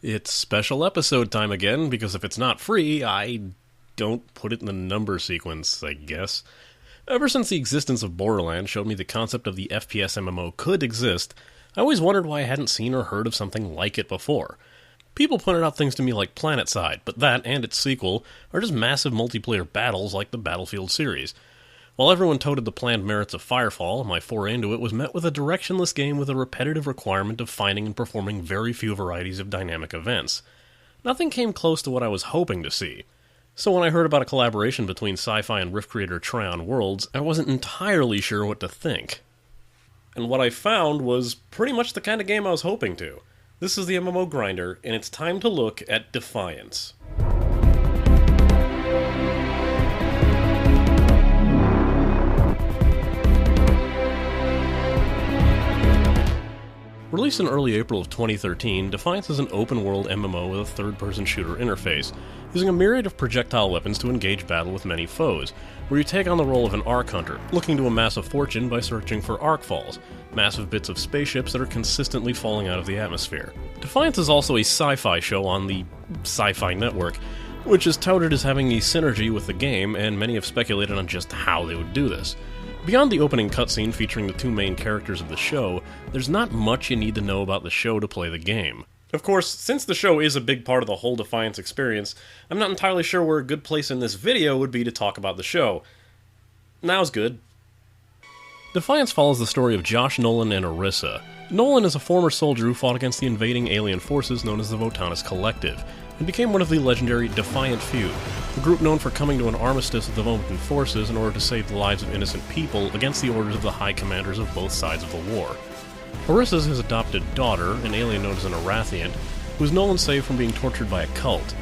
It's special episode time again, because if it's not free, I don't put it in the number sequence, I guess. Ever since the existence of Borderlands showed me the concept of the FPS MMO could exist, I always wondered why I hadn't seen or heard of something like it before. People pointed out things to me like PlanetSide, but that and its sequel are just massive multiplayer battles like the Battlefield series. While everyone touted the planned merits of Firefall, my foray into it was met with a directionless game with a repetitive requirement of finding and performing very few varieties of dynamic events. Nothing came close to what I was hoping to see. So when I heard about a collaboration between Syfy and Rift creator Trion Worlds, I wasn't entirely sure what to think. And what I found was pretty much the kind of game I was hoping to. This is the MMO Grinder, and it's time to look at Defiance. Released in early April of 2013, Defiance is an open-world MMO with a third-person shooter interface, using a myriad of projectile weapons to engage battle with many foes, where you take on the role of an Ark hunter, looking to amass a fortune by searching for Arkfalls, massive bits of spaceships that are consistently falling out of the atmosphere. Defiance is also a sci-fi show on the Syfy Network, which is touted as having a synergy with the game, and many have speculated on just how they would do this. Beyond the opening cutscene featuring the two main characters of the show, there's not much you need to know about the show to play the game. Of course, since the show is a big part of the whole Defiance experience, I'm not entirely sure where a good place in this video would be to talk about the show. Now's good. Defiance follows the story of Josh Nolan and Orisa. Nolan is a former soldier who fought against the invading alien forces known as the Votans Collective, and became one of the legendary Defiant Few, a group known for coming to an armistice with the Votan forces in order to save the lives of innocent people against the orders of the high commanders of both sides of the war. Orisa is his adopted daughter, an alien known as an Arathian, whose Nolan saved from being tortured by a cult.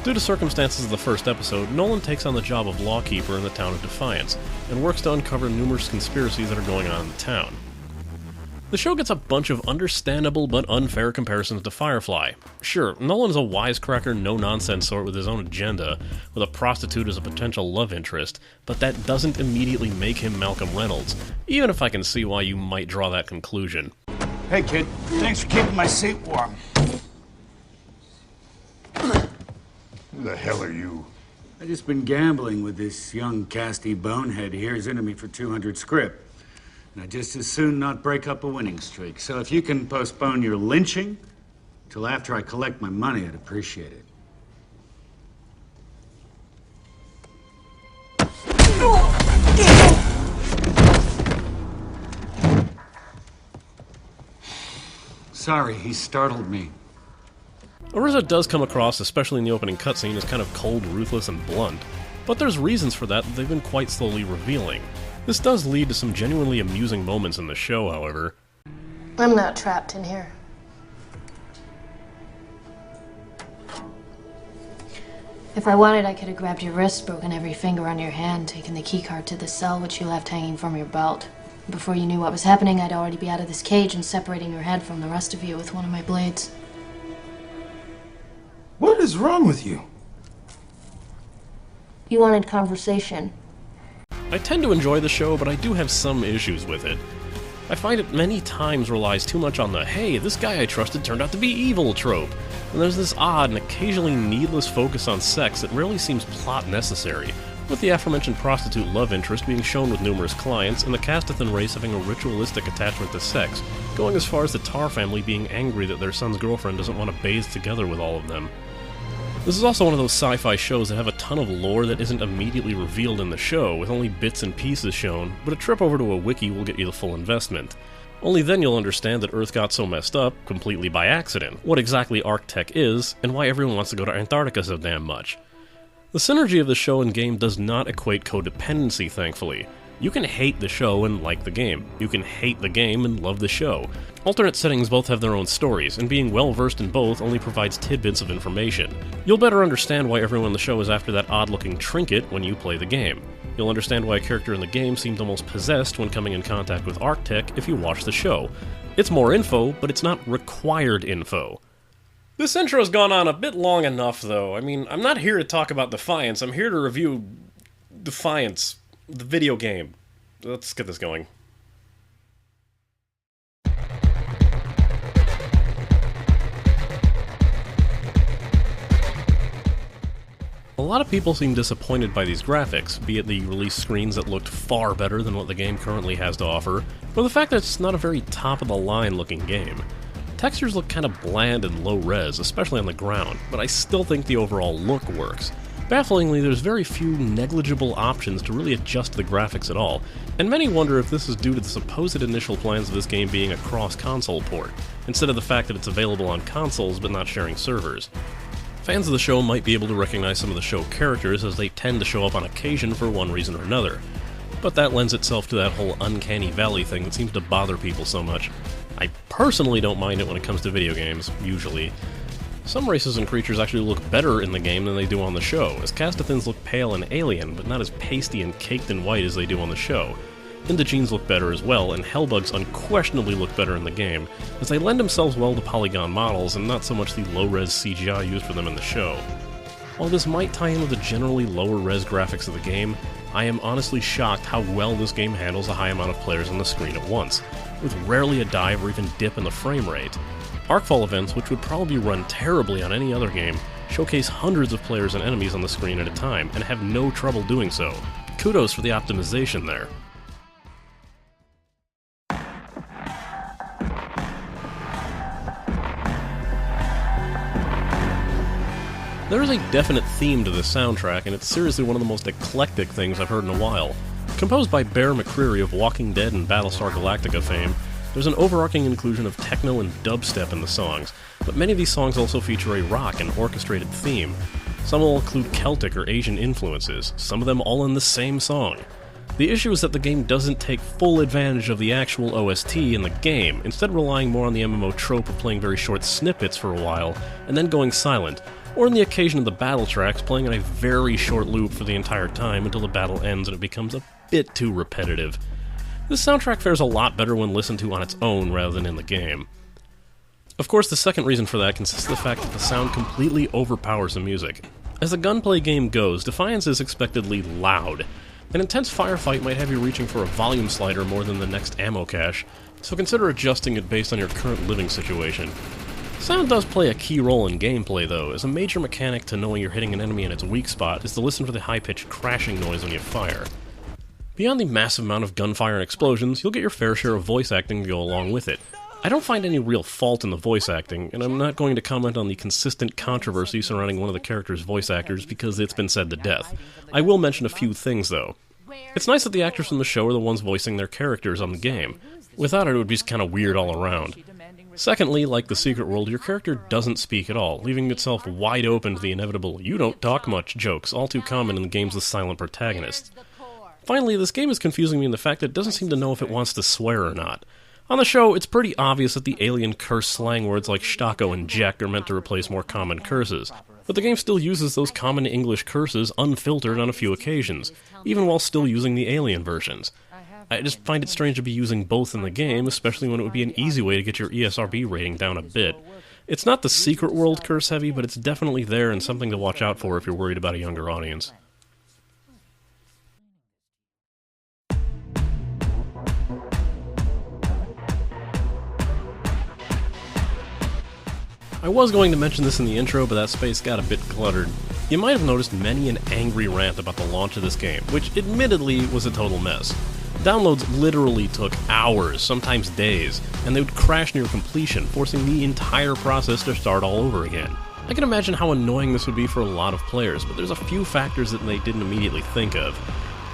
Due to circumstances of the first episode, Nolan takes on the job of lawkeeper in the town of Defiance, and works to uncover numerous conspiracies that are going on in the town. The show gets a bunch of understandable but unfair comparisons to Firefly. Sure, Nolan's a wisecracker, no-nonsense sort with his own agenda, with a prostitute as a potential love interest, but that doesn't immediately make him Malcolm Reynolds, even if I can see why you might draw that conclusion. Hey, kid. Thanks for keeping my seat warm. Who the hell are you? I just been gambling with this young casty bonehead here. He's into me for 200 script. And I'd just as soon not break up a winning streak. So if you can postpone your lynching till after I collect my money, I'd appreciate it. Sorry, he startled me. Orisa does come across, especially in the opening cutscene, as kind of cold, ruthless, and blunt. But there's reasons for that they've been quite slowly revealing. This does lead to some genuinely amusing moments in the show, however. I'm not trapped in here. If I wanted, I could have grabbed your wrist, broken every finger on your hand, taken the keycard to the cell which you left hanging from your belt. Before you knew what was happening, I'd already be out of this cage and separating your head from the rest of you with one of my blades. What is wrong with you? You wanted conversation. I tend to enjoy the show, but I do have some issues with it. I find it many times relies too much on the, hey, this guy I trusted turned out to be evil trope, and there's this odd and occasionally needless focus on sex that rarely seems plot necessary, with the aforementioned prostitute love interest being shown with numerous clients, and the Castathan race having a ritualistic attachment to sex, going as far as the Tar family being angry that their son's girlfriend doesn't want to bathe together with all of them. This is also one of those sci-fi shows that have a ton of lore that isn't immediately revealed in the show, with only bits and pieces shown, but a trip over to a wiki will get you the full investment. Only then you'll understand that Earth got so messed up, completely by accident, what exactly Arctech is, and why everyone wants to go to Antarctica so damn much. The synergy of the show and game does not equate codependency, thankfully. You can hate the show and like the game. You can hate the game and love the show. Alternate settings both have their own stories, and being well-versed in both only provides tidbits of information. You'll better understand why everyone in the show is after that odd-looking trinket when you play the game. You'll understand why a character in the game seemed almost possessed when coming in contact with Arctech if you watch the show. It's more info, but it's not required info. This intro's gone on a bit long enough, though. I mean, I'm not here to talk about Defiance, I'm here to review Defiance, the video game. Let's get this going. lot of people seem disappointed by these graphics, be it the release screens that looked far better than what the game currently has to offer, or the fact that it's not a very top-of-the-line looking game. Textures look kind of bland and low-res, especially on the ground, but I still think the overall look works. Bafflingly, there's very few negligible options to really adjust the graphics at all, and many wonder if this is due to the supposed initial plans of this game being a cross-console port, instead of the fact that it's available on consoles but not sharing servers. Fans of the show might be able to recognize some of the show characters as they tend to show up on occasion for one reason or another, but that lends itself to that whole uncanny valley thing that seems to bother people so much. I personally don't mind it when it comes to video games, usually. Some races and creatures actually look better in the game than they do on the show, as Castathins look pale and alien, but not as pasty and caked in white as they do on the show. Indogenes look better as well, and Hellbugs unquestionably look better in the game, as they lend themselves well to polygon models and not so much the low-res CGI used for them in the show. While this might tie in with the generally lower-res graphics of the game, I am honestly shocked how well this game handles a high amount of players on the screen at once, with rarely a dive or even dip in the frame rate. Arkfall events, which would probably run terribly on any other game, showcase hundreds of players and enemies on the screen at a time, and have no trouble doing so. Kudos for the optimization there. There is a definite theme to this soundtrack, and it's seriously one of the most eclectic things I've heard in a while. Composed by Bear McCreary of Walking Dead and Battlestar Galactica fame, there's an overarching inclusion of techno and dubstep in the songs, but many of these songs also feature a rock and orchestrated theme. Some will include Celtic or Asian influences, some of them all in the same song. The issue is that the game doesn't take full advantage of the actual OST in the game, instead relying more on the MMO trope of playing very short snippets for a while, and then going silent, or in the occasion of the battle tracks playing on a very short loop for the entire time until the battle ends and it becomes a bit too repetitive. This soundtrack fares a lot better when listened to on its own rather than in the game. Of course, the second reason for that consists of the fact that the sound completely overpowers the music. As a gunplay game goes, Defiance is expectedly loud. An intense firefight might have you reaching for a volume slider more than the next ammo cache, so consider adjusting it based on your current living situation. Sound does play a key role in gameplay though, as a major mechanic to knowing you're hitting an enemy in its weak spot is to listen for the high-pitched crashing noise when you fire. Beyond the massive amount of gunfire and explosions, you'll get your fair share of voice acting to go along with it. I don't find any real fault in the voice acting, and I'm not going to comment on the consistent controversy surrounding one of the character's voice actors because it's been said to death. I will mention a few things though. It's nice that the actors from the show are the ones voicing their characters on the game. Without it, it would be kind of weird all around. Secondly, like the Secret World, your character doesn't speak at all, leaving itself wide open to the inevitable "you don't talk much" jokes, all too common in the games with silent protagonists. Finally, this game is confusing me in the fact that it doesn't seem to know if it wants to swear or not. On the show, it's pretty obvious that the alien curse slang words like Schtako and Jack are meant to replace more common curses, but the game still uses those common English curses unfiltered on a few occasions, even while still using the alien versions. I just find it strange to be using both in the game, especially when it would be an easy way to get your ESRB rating down a bit. It's not the Secret World curse heavy, but it's definitely there and something to watch out for if you're worried about a younger audience. I was going to mention this in the intro, but that space got a bit cluttered. You might have noticed many an angry rant about the launch of this game, which admittedly was a total mess. Downloads literally took hours, sometimes days, and they would crash near completion, forcing the entire process to start all over again. I can imagine how annoying this would be for a lot of players, but there's a few factors that they didn't immediately think of.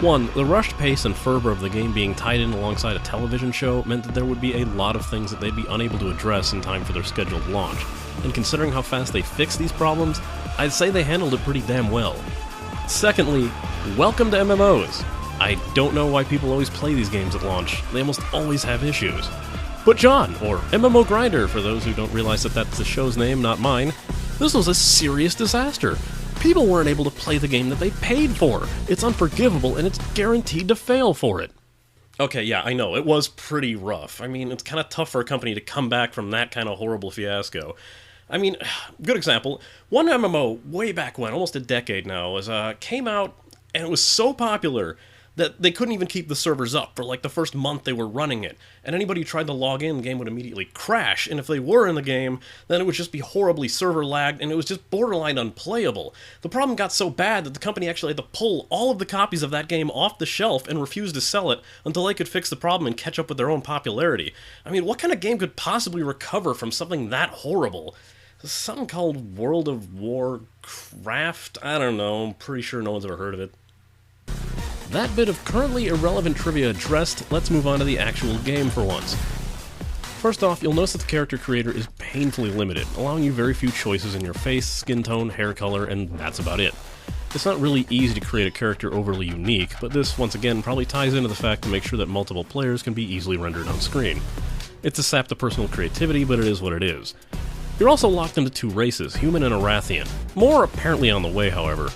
One, the rushed pace and fervor of the game being tied in alongside a television show meant that there would be a lot of things that they'd be unable to address in time for their scheduled launch, and considering how fast they fixed these problems, I'd say they handled it pretty damn well. Secondly, welcome to MMOs. I don't know why people always play these games at launch, they almost always have issues. But John, or MMO Grinder for those who don't realize that that's the show's name, not mine, this was a serious disaster. People weren't able to play the game that they paid for. It's unforgivable and it's guaranteed to fail for it. Okay, yeah, I know, it was pretty rough. I mean, it's kind of tough for a company to come back from that kind of horrible fiasco. I mean, good example, one MMO way back when, almost a decade now, came out and it was so popular that they couldn't even keep the servers up for like the first month they were running it, and anybody who tried to log in, the game would immediately crash, and if they were in the game, then it would just be horribly server lagged, and it was just borderline unplayable. The problem got so bad that the company actually had to pull all of the copies of that game off the shelf and refuse to sell it until they could fix the problem and catch up with their own popularity. I mean, what kind of game could possibly recover from something that horrible? Something called World of Warcraft? I don't know, I'm pretty sure no one's ever heard of it. That bit of currently irrelevant trivia addressed, let's move on to the actual game for once. First off, you'll notice that the character creator is painfully limited, allowing you very few choices in your face, skin tone, hair color, and that's about it. It's not really easy to create a character overly unique, but this, once again, probably ties into the fact to make sure that multiple players can be easily rendered on screen. It's a sap to personal creativity, but it is what it is. You're also locked into two races, human and Arathian. More apparently on the way, however.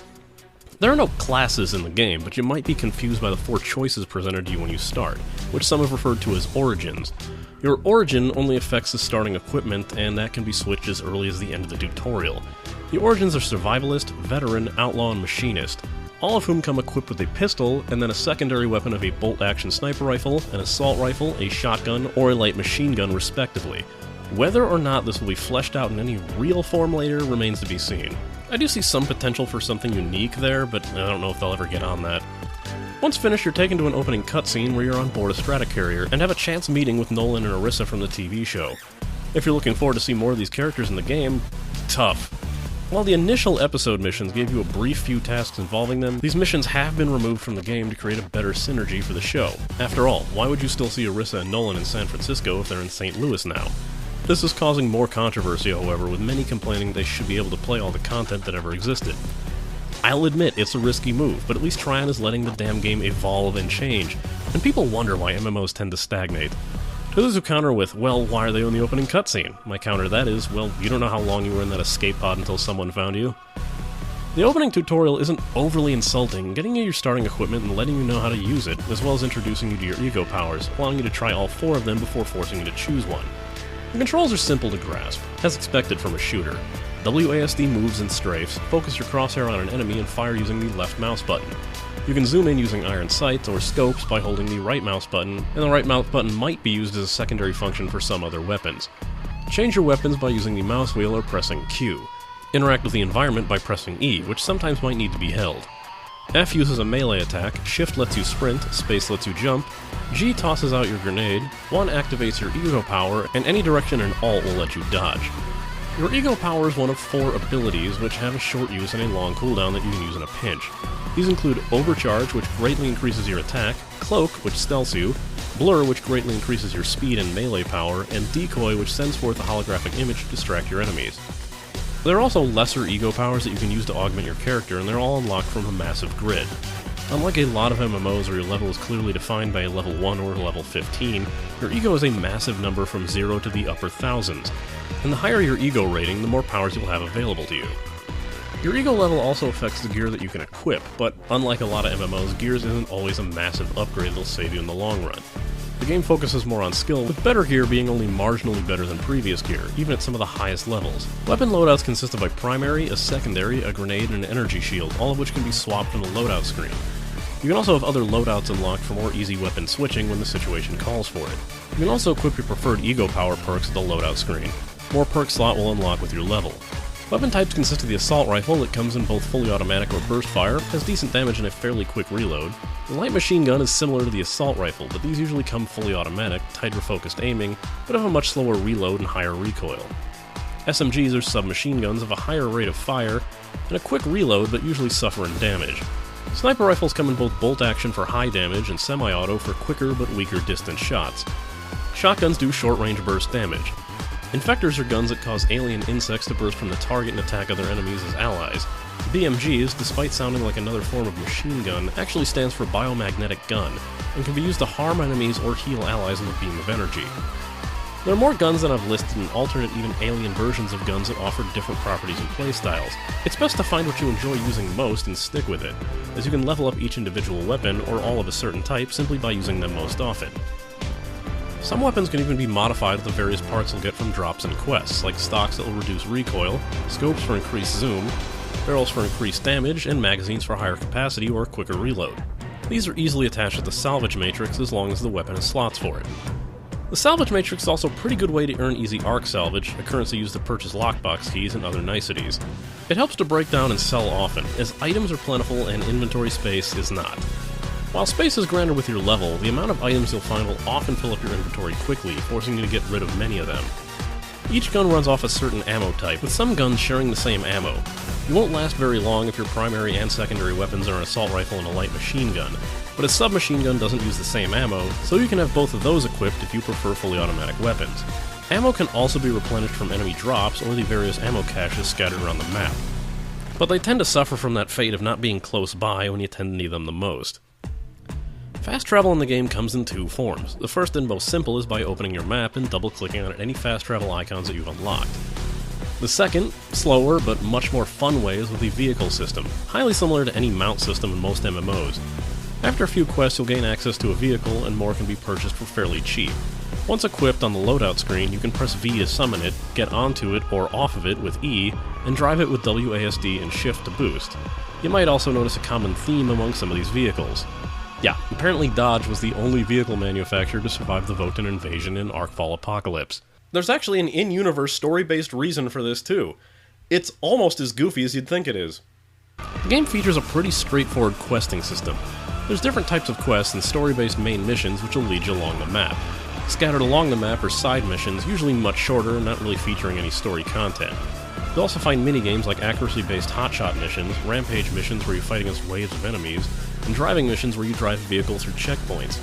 There are no classes in the game, but you might be confused by the 4 choices presented to you when you start, which some have referred to as origins. Your origin only affects the starting equipment, and that can be switched as early as the end of the tutorial. The origins are Survivalist, Veteran, Outlaw, and Machinist, all of whom come equipped with a pistol, and then a secondary weapon of a bolt-action sniper rifle, an assault rifle, a shotgun, or a light machine gun respectively. Whether or not this will be fleshed out in any real form later remains to be seen. I do see some potential for something unique there, but I don't know if they'll ever get on that. Once finished, you're taken to an opening cutscene where you're on board a stratocarrier and have a chance meeting with Nolan and Orisa from the TV show. If you're looking forward to see more of these characters in the game, tough. While the initial episode missions gave you a brief few tasks involving them, these missions have been removed from the game to create a better synergy for the show. After all, why would you still see Orisa and Nolan in San Francisco if they're in St. Louis now? This is causing more controversy, however, with many complaining they should be able to play all the content that ever existed. I'll admit it's a risky move, but at least Trion is letting the damn game evolve and change, and people wonder why MMOs tend to stagnate. To those who counter with, well, why are they on the opening cutscene? My counter to that is, well, you don't know how long you were in that escape pod until someone found you. The opening tutorial isn't overly insulting, getting you your starting equipment and letting you know how to use it, as well as introducing you to your ego powers, allowing you to try all 4 of them before forcing you to choose one. The controls are simple to grasp, as expected from a shooter. WASD moves and strafes, focus your crosshair on an enemy and fire using the left mouse button. You can zoom in using iron sights or scopes by holding the right mouse button, and the right mouse button might be used as a secondary function for some other weapons. Change your weapons by using the mouse wheel or pressing Q. Interact with the environment by pressing E, which sometimes might need to be held. F uses a melee attack, Shift lets you sprint, Space lets you jump, G tosses out your grenade, 1 activates your ego power, and any direction and Alt will let you dodge. Your ego power is one of 4 abilities which have a short use and a long cooldown that you can use in a pinch. These include Overcharge, which greatly increases your attack, Cloak, which stealths you, Blur, which greatly increases your speed and melee power, and Decoy, which sends forth a holographic image to distract your enemies. There are also lesser ego powers that you can use to augment your character, and they're all unlocked from a massive grid. Unlike a lot of MMOs where your level is clearly defined by a level 1 or level 15, your ego is a massive number from 0 to the upper thousands, and the higher your ego rating, the more powers you'll have available to you. Your ego level also affects the gear that you can equip, but unlike a lot of MMOs, gears isn't always a massive upgrade that'll save you in the long run. The game focuses more on skill, with better gear being only marginally better than previous gear, even at some of the highest levels. Weapon loadouts consist of a primary, a secondary, a grenade, and an energy shield, all of which can be swapped from the loadout screen. You can also have other loadouts unlocked for more easy weapon switching when the situation calls for it. You can also equip your preferred ego power perks at the loadout screen. More perk slot will unlock with your level. Weapon types consist of the assault rifle that comes in both fully automatic or burst fire, has decent damage and a fairly quick reload. The light machine gun is similar to the assault rifle, but these usually come fully automatic, tighter focused aiming, but have a much slower reload and higher recoil. SMGs are submachine guns of a higher rate of fire, and a quick reload but usually suffer in damage. Sniper rifles come in both bolt action for high damage and semi-auto for quicker but weaker distance shots. Shotguns do short-range burst damage. Infectors are guns that cause alien insects to burst from the target and attack other enemies as allies. BMGs, despite sounding like another form of machine gun, actually stands for biomagnetic gun, and can be used to harm enemies or heal allies in a beam of energy. There are more guns than I've listed and alternate, even alien versions of guns that offer different properties and playstyles. It's best to find what you enjoy using most and stick with it, as you can level up each individual weapon or all of a certain type simply by using them most often. Some weapons can even be modified with the various parts you'll get from drops and quests, like stocks that will reduce recoil, scopes for increased zoom, barrels for increased damage, and magazines for higher capacity or quicker reload. These are easily attached at the salvage matrix as long as the weapon has slots for it. The salvage matrix is also a pretty good way to earn easy arc salvage, a currency used to purchase lockbox keys and other niceties. It helps to break down and sell often, as items are plentiful and inventory space is not. While space is granted with your level, the amount of items you'll find will often fill up your inventory quickly, forcing you to get rid of many of them. Each gun runs off a certain ammo type, with some guns sharing the same ammo. You won't last very long if your primary and secondary weapons are an assault rifle and a light machine gun, but a submachine gun doesn't use the same ammo, so you can have both of those equipped if you prefer fully automatic weapons. Ammo can also be replenished from enemy drops or the various ammo caches scattered around the map, but they tend to suffer from that fate of not being close by when you tend to need them the most. Fast travel in the game comes in two forms. The first and most simple is by opening your map and double-clicking on any fast travel icons that you've unlocked. The second, slower but much more fun way is with the vehicle system, highly similar to any mount system in most MMOs. After a few quests you'll gain access to a vehicle and more can be purchased for fairly cheap. Once equipped on the loadout screen, you can press V to summon it, get onto it or off of it with E, and drive it with WASD and Shift to boost. You might also notice a common theme among some of these vehicles. Yeah, apparently Dodge was the only vehicle manufacturer to survive the Votan invasion in Arkfall Apocalypse. There's actually an in-universe story-based reason for this too. It's almost as goofy as you'd think it is. The game features a pretty straightforward questing system. There's different types of quests and story-based main missions which will lead you along the map. Scattered along the map are side missions, usually much shorter and not really featuring any story content. You'll also find minigames like accuracy-based hotshot missions, rampage missions where you fight against waves of enemies, and driving missions where you drive a vehicle through checkpoints.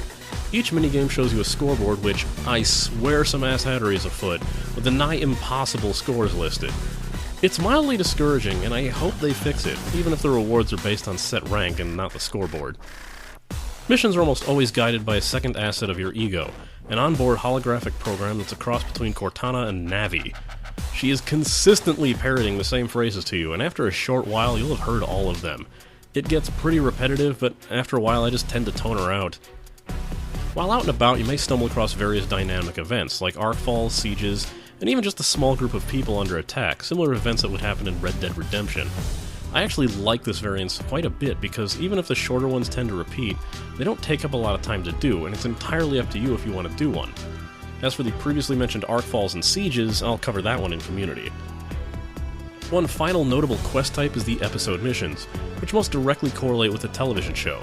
Each minigame shows you a scoreboard which, I swear some asshattery is afoot, with the nigh impossible scores listed. It's mildly discouraging, and I hope they fix it, even if the rewards are based on set rank and not the scoreboard. Missions are almost always guided by a second asset of your ego, an onboard holographic program that's a cross between Cortana and Navi. She is consistently parroting the same phrases to you, and after a short while you'll have heard all of them. It gets pretty repetitive, but after a while I just tend to tone her out. While out and about, you may stumble across various dynamic events, like Arkfalls, sieges, and even just a small group of people under attack, similar to events that would happen in Red Dead Redemption. I actually like this variance quite a bit because even if the shorter ones tend to repeat, they don't take up a lot of time to do, and it's entirely up to you if you want to do one. As for the previously mentioned Arkfalls and sieges, I'll cover that one in Community. One final notable quest type is the episode missions, which most directly correlate with the television show.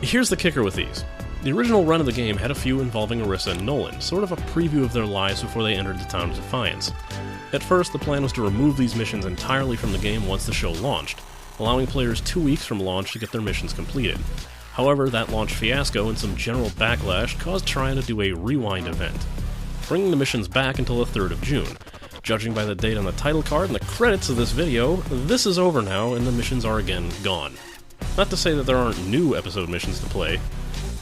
Here's the kicker with these. The original run of the game had a few involving Orisa and Nolan, sort of a preview of their lives before they entered the town of Defiance. At first, the plan was to remove these missions entirely from the game once the show launched, allowing players 2 weeks from launch to get their missions completed. However, that launch fiasco and some general backlash caused Trion to do a rewind event, bringing the missions back until the 3rd of June. Judging by the date on the title card and the credits of this video, this is over now and the missions are again gone. Not to say that there aren't new episode missions to play.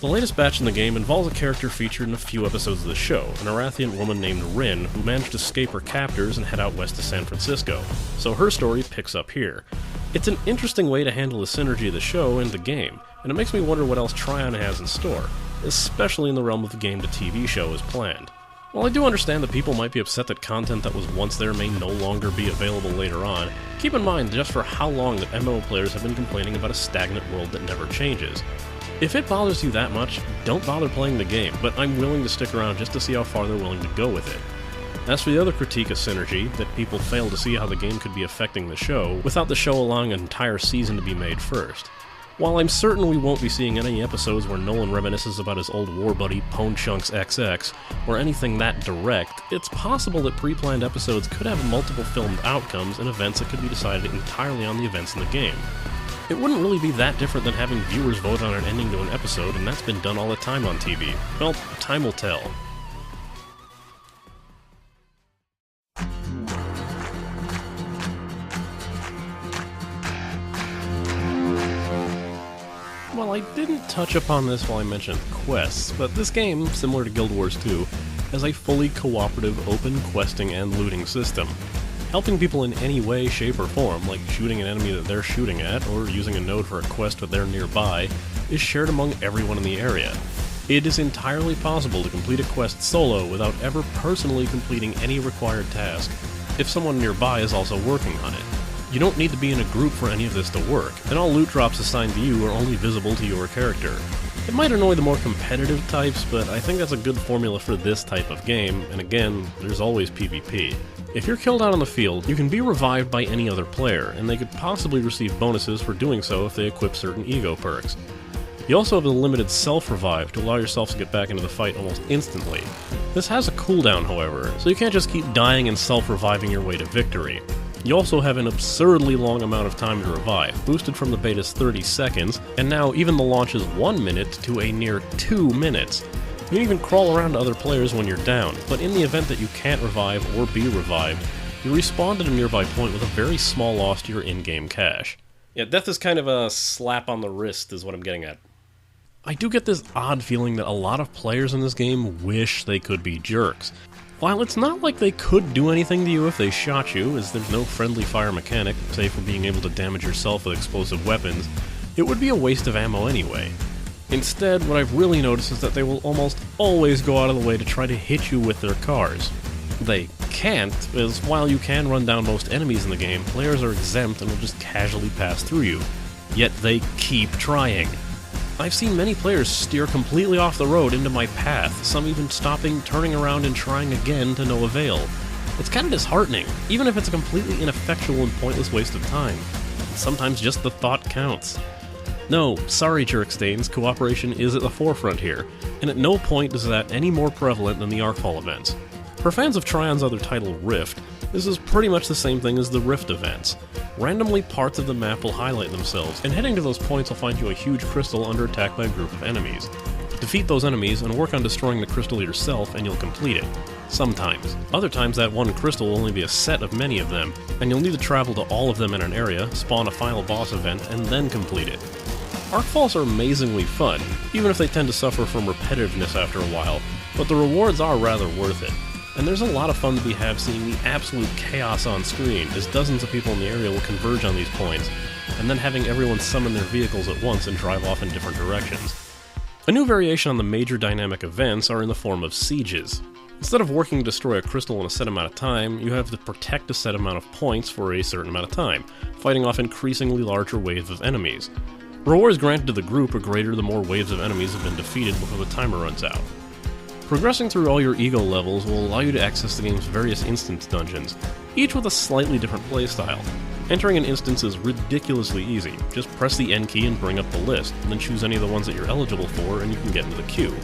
The latest batch in the game involves a character featured in a few episodes of the show, an Arathian woman named Rin, who managed to escape her captors and head out west to San Francisco, so her story picks up here. It's an interesting way to handle the synergy of the show and the game, and it makes me wonder what else Trion has in store, especially in the realm of the game to TV show is planned. While I do understand that people might be upset that content that was once there may no longer be available later on, keep in mind just for how long that MMO players have been complaining about a stagnant world that never changes. If it bothers you that much, don't bother playing the game, but I'm willing to stick around just to see how far they're willing to go with it. As for the other critique of synergy, that people fail to see how the game could be affecting the show, without the show allowing an entire season to be made first. While I'm certain we won't be seeing any episodes where Nolan reminisces about his old war buddy Pone Chunks XX, or anything that direct, it's possible that pre-planned episodes could have multiple filmed outcomes and events that could be decided entirely on the events in the game. It wouldn't really be that different than having viewers vote on an ending to an episode, and that's been done all the time on TV. Well, time will tell. Well, I didn't touch upon this while I mentioned quests, but this game, similar to Guild Wars 2, has a fully cooperative open questing and looting system. Helping people in any way, shape, or form, like shooting an enemy that they're shooting at, or using a node for a quest that they're nearby, is shared among everyone in the area. It is entirely possible to complete a quest solo without ever personally completing any required task, if someone nearby is also working on it. You don't need to be in a group for any of this to work, and all loot drops assigned to you are only visible to your character. It might annoy the more competitive types, but I think that's a good formula for this type of game, and again, there's always PvP. If you're killed out on the field, you can be revived by any other player, and they could possibly receive bonuses for doing so if they equip certain ego perks. You also have a limited self-revive to allow yourself to get back into the fight almost instantly. This has a cooldown, however, so you can't just keep dying and self-reviving your way to victory. You also have an absurdly long amount of time to revive, boosted from the beta's 30 seconds, and now even the launch's 1 minute to a near 2 minutes. You can even crawl around to other players when you're down, but in the event that you can't revive or be revived, you respawn at a nearby point with a very small loss to your in-game cash. Yeah, death is kind of a slap on the wrist is what I'm getting at. I do get this odd feeling that a lot of players in this game wish they could be jerks. While it's not like they could do anything to you if they shot you, as there's no friendly fire mechanic, save for being able to damage yourself with explosive weapons, it would be a waste of ammo anyway. Instead, what I've really noticed is that they will almost always go out of the way to try to hit you with their cars. They can't, as while you can run down most enemies in the game, players are exempt and will just casually pass through you. Yet they keep trying. I've seen many players steer completely off the road into my path, some even stopping, turning around and trying again to no avail. It's kind of disheartening, even if it's a completely ineffectual and pointless waste of time. Sometimes just the thought counts. No, sorry Jerkstains, cooperation is at the forefront here, and at no point is that any more prevalent than the Arkfall events. For fans of Trion's other title, Rift, this is pretty much the same thing as the Rift events. Randomly, parts of the map will highlight themselves, and heading to those points will find you a huge crystal under attack by a group of enemies. Defeat those enemies and work on destroying the crystal yourself and you'll complete it. Sometimes. Other times that one crystal will only be a set of many of them, and you'll need to travel to all of them in an area, spawn a final boss event, and then complete it. Arkfalls are amazingly fun, even if they tend to suffer from repetitiveness after a while, but the rewards are rather worth it. And there's a lot of fun to be had seeing the absolute chaos on screen, as dozens of people in the area will converge on these points, and then having everyone summon their vehicles at once and drive off in different directions. A new variation on the major dynamic events are in the form of sieges. Instead of working to destroy a crystal in a set amount of time, you have to protect a set amount of points for a certain amount of time, fighting off increasingly larger waves of enemies. Rewards granted to the group are greater the more waves of enemies have been defeated before the timer runs out. Progressing through all your ego levels will allow you to access the game's various instance dungeons, each with a slightly different playstyle. Entering an instance is ridiculously easy. Just press the N key and bring up the list, and then choose any of the ones that you're eligible for and you can get into the queue.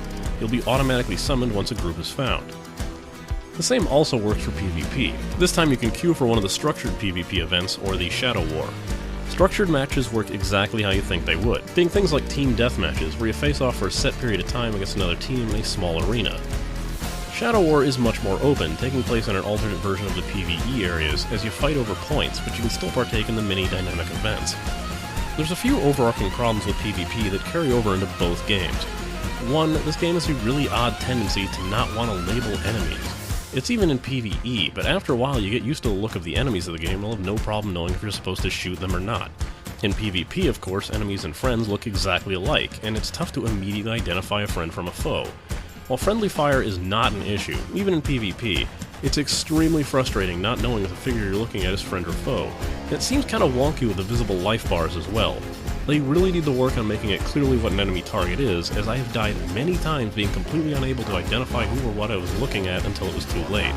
You'll be automatically summoned once a group is found. The same also works for PvP. This time you can queue for one of the structured PvP events, or the Shadow War. Structured matches work exactly how you think they would, being things like team deathmatches, where you face off for a set period of time against another team in a small arena. Shadow War is much more open, taking place in an alternate version of the PvE areas, as you fight over points, but you can still partake in the mini dynamic events. There's a few overarching problems with PvP that carry over into both games. One, this game has a really odd tendency to not want to label enemies. It's even in PvE, but after a while you get used to the look of the enemies of the game and will have no problem knowing if you're supposed to shoot them or not. In PvP, of course, enemies and friends look exactly alike, and it's tough to immediately identify a friend from a foe. While friendly fire is not an issue, even in PvP, it's extremely frustrating not knowing if the figure you're looking at is friend or foe, and it seems kind of wonky with the visible life bars as well. They really need to work on making it clearly what an enemy target is, as I have died many times being completely unable to identify who or what I was looking at until it was too late.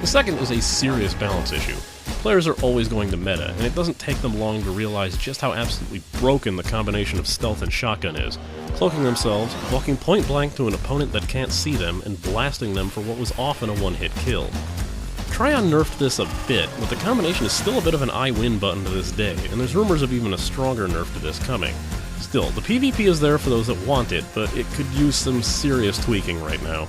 The second is a serious balance issue. Players are always going to meta, and it doesn't take them long to realize just how absolutely broken the combination of stealth and shotgun is, cloaking themselves, walking point blank to an opponent that can't see them, and blasting them for what was often a one-hit kill. Trion nerfed this a bit, but the combination is still a bit of an I win button to this day, and there's rumors of even a stronger nerf to this coming. Still, the PvP is there for those that want it, but it could use some serious tweaking right now.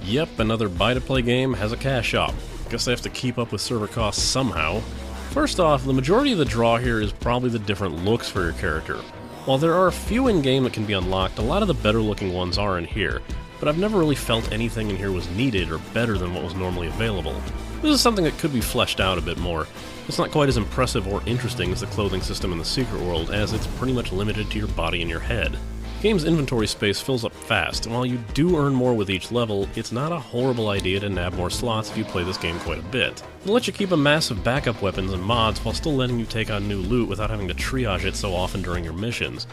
Yep, another buy-to-play game has a cash shop. Guess they have to keep up with server costs somehow. First off, the majority of the draw here is probably the different looks for your character. While there are a few in-game that can be unlocked, a lot of the better-looking ones are in here, but I've never really felt anything in here was needed or better than what was normally available. This is something that could be fleshed out a bit more. It's not quite as impressive or interesting as the clothing system in the Secret World, as it's pretty much limited to your body and your head. game's inventory space fills up fast, and while you do earn more with each level, it's not a horrible idea to nab more slots if you play this game quite a bit. It'll let you keep a massive backup weapons and mods while still letting you take on new loot without having to triage it so often during your missions.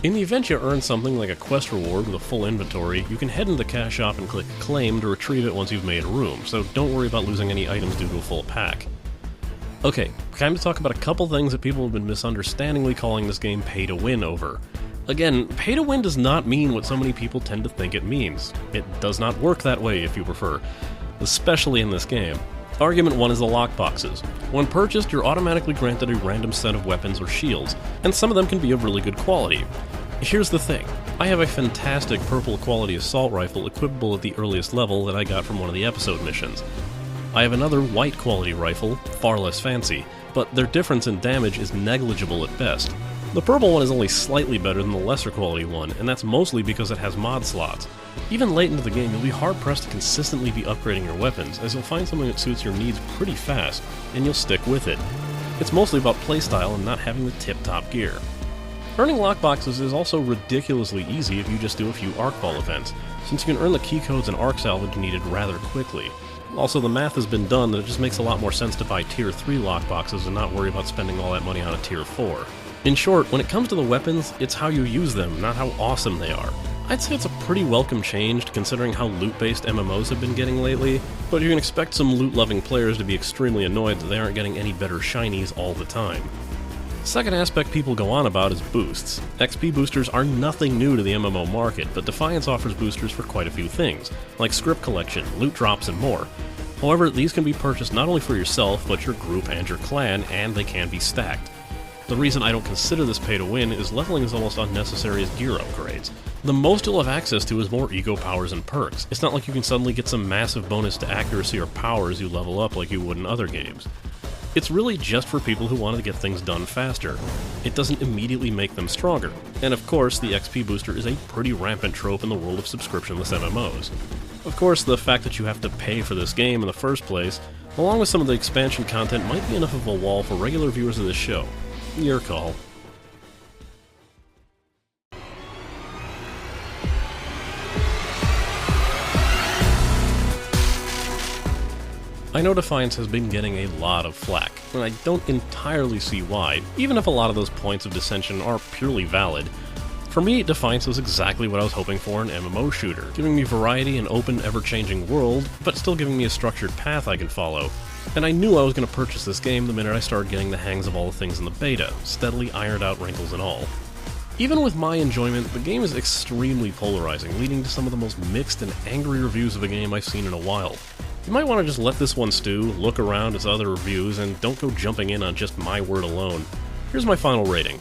In the event you earn something like a quest reward with a full inventory, you can head into the cash shop and click Claim to retrieve it once you've made a room, so don't worry about losing any items due to a full pack. Okay, time to talk about a couple things that people have been misunderstandingly calling this game pay-to-win over. Again, pay-to-win does not mean what so many people tend to think it means. It does not work that way, if you prefer, especially in this game. Argument 1 is the lockboxes. When purchased, you're automatically granted a random set of weapons or shields, and some of them can be of really good quality. Here's the thing, I have a fantastic purple quality assault rifle equipable at the earliest level that I got from one of the episode missions. I have another white quality rifle, far less fancy, but their difference in damage is negligible at best. The purple one is only slightly better than the lesser quality one, and that's mostly because it has mod slots. Even late into the game, you'll be hard-pressed to consistently be upgrading your weapons, as you'll find something that suits your needs pretty fast, and you'll stick with it. It's mostly about playstyle and not having the tip-top gear. Earning lockboxes is also ridiculously easy if you just do a few Arkfall events, since you can earn the key codes and Ark salvage needed rather quickly. Also, the math has been done that it just makes a lot more sense to buy Tier 3 lockboxes and not worry about spending all that money on a Tier 4. In short, when it comes to the weapons, it's how you use them, not how awesome they are. I'd say it's a pretty welcome change considering how loot-based MMOs have been getting lately, but you can expect some loot-loving players to be extremely annoyed that they aren't getting any better shinies all the time. Second aspect people go on about is boosts. XP boosters are nothing new to the MMO market, but Defiance offers boosters for quite a few things, like script collection, loot drops, and more. However, these can be purchased not only for yourself, but your group and your clan, and they can be stacked. The reason I don't consider this pay-to-win is leveling is almost unnecessary as gear upgrades. The most you'll have access to is more ego powers and perks. It's not like you can suddenly get some massive bonus to accuracy or power as you level up like you would in other games. It's really just for people who want to get things done faster. It doesn't immediately make them stronger. And of course, the XP booster is a pretty rampant trope in the world of subscriptionless MMOs. Of course, the fact that you have to pay for this game in the first place, along with some of the expansion content, might be enough of a wall for regular viewers of this show. Your call. I know Defiance has been getting a lot of flack, and I don't entirely see why, even if a lot of those points of dissension are purely valid. For me, Defiance was exactly what I was hoping for in MMO Shooter, giving me variety and open, ever-changing world, but still giving me a structured path I can follow. And I knew I was going to purchase this game the minute I started getting the hangs of all the things in the beta, steadily ironed out wrinkles and all. Even with my enjoyment, the game is extremely polarizing, leading to some of the most mixed and angry reviews of a game I've seen in a while. You might want to just let this one stew, look around at other reviews, and don't go jumping in on just my word alone. Here's my final rating.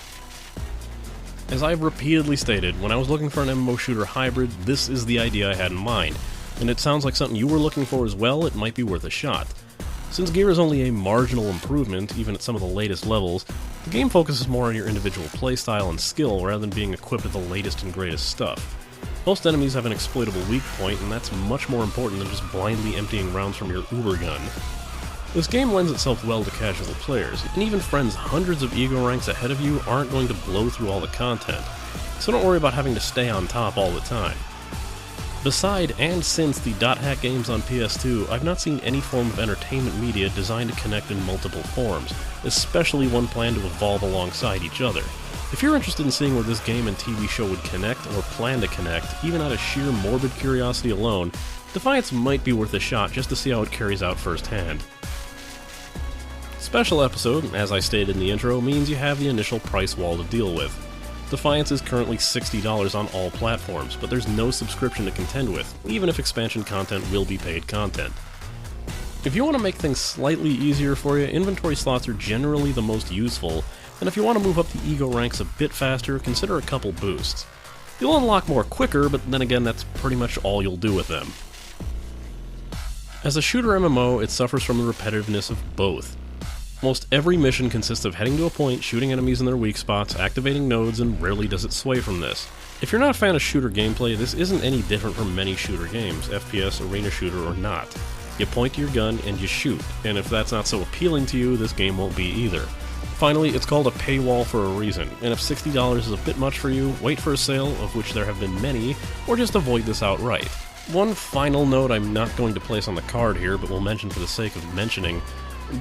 As I've repeatedly stated, when I was looking for an MMO shooter hybrid, this is the idea I had in mind, and it sounds like something you were looking for as well. It might be worth a shot. Since gear is only a marginal improvement, even at some of the latest levels, the game focuses more on your individual playstyle and skill rather than being equipped with the latest and greatest stuff. Most enemies have an exploitable weak point, and that's much more important than just blindly emptying rounds from your uber gun. This game lends itself well to casual players, and even friends hundreds of ego ranks ahead of you aren't going to blow through all the content, so don't worry about having to stay on top all the time. Beside and since the .hack games on PS2, I've not seen any form of entertainment media designed to connect in multiple forms, especially one planned to evolve alongside each other. If you're interested in seeing where this game and TV show would connect, or plan to connect, even out of sheer morbid curiosity alone, Defiance might be worth a shot just to see how it carries out firsthand. Special episode, as I stated in the intro, means you have the initial price wall to deal with. Defiance is currently $60 on all platforms, but there's no subscription to contend with, even if expansion content will be paid content. If you want to make things slightly easier for you, inventory slots are generally the most useful, and if you want to move up the ego ranks a bit faster, consider a couple boosts. You'll unlock more quicker, but then again that's pretty much all you'll do with them. As a shooter MMO, it suffers from the repetitiveness of both. Most every mission consists of heading to a point, shooting enemies in their weak spots, activating nodes, and rarely does it sway from this. If you're not a fan of shooter gameplay, this isn't any different from many shooter games, FPS, arena shooter, or not. You point to your gun and you shoot, and if that's not so appealing to you, this game won't be either. Finally, it's called a paywall for a reason, and if $60 is a bit much for you, wait for a sale, of which there have been many, or just avoid this outright. One final note I'm not going to place on the card here, but will mention for the sake of mentioning: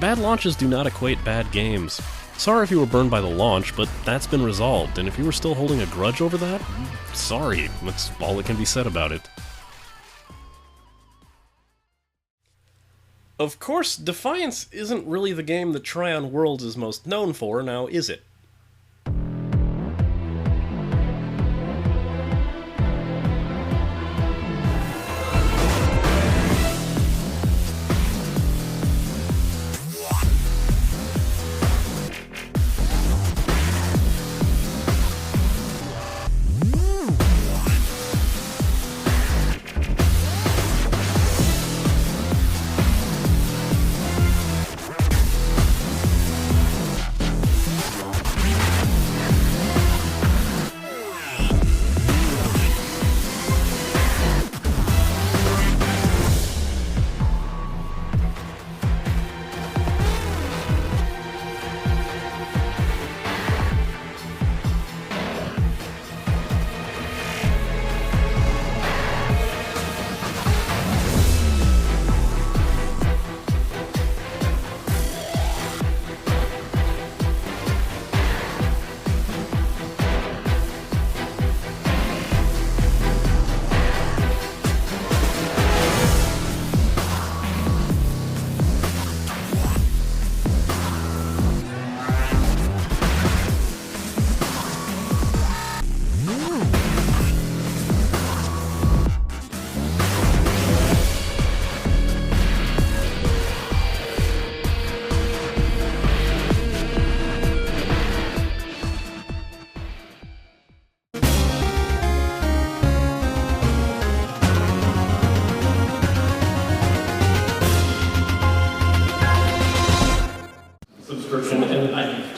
bad launches do not equate bad games. Sorry if you were burned by the launch, but that's been resolved, and if you were still holding a grudge over that, sorry, that's all that can be said about it. Of course, Defiance isn't really the game that Trion Worlds is most known for, now is it?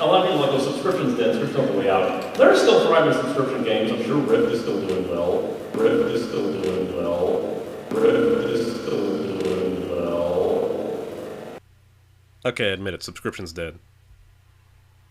A lot of people like, oh, subscription's dead, subscription's on the way out. There are still thriving subscription games. I'm sure Rift is still doing well. Rift is still doing well. Rift is still doing well. Okay, I admit it, subscription's dead.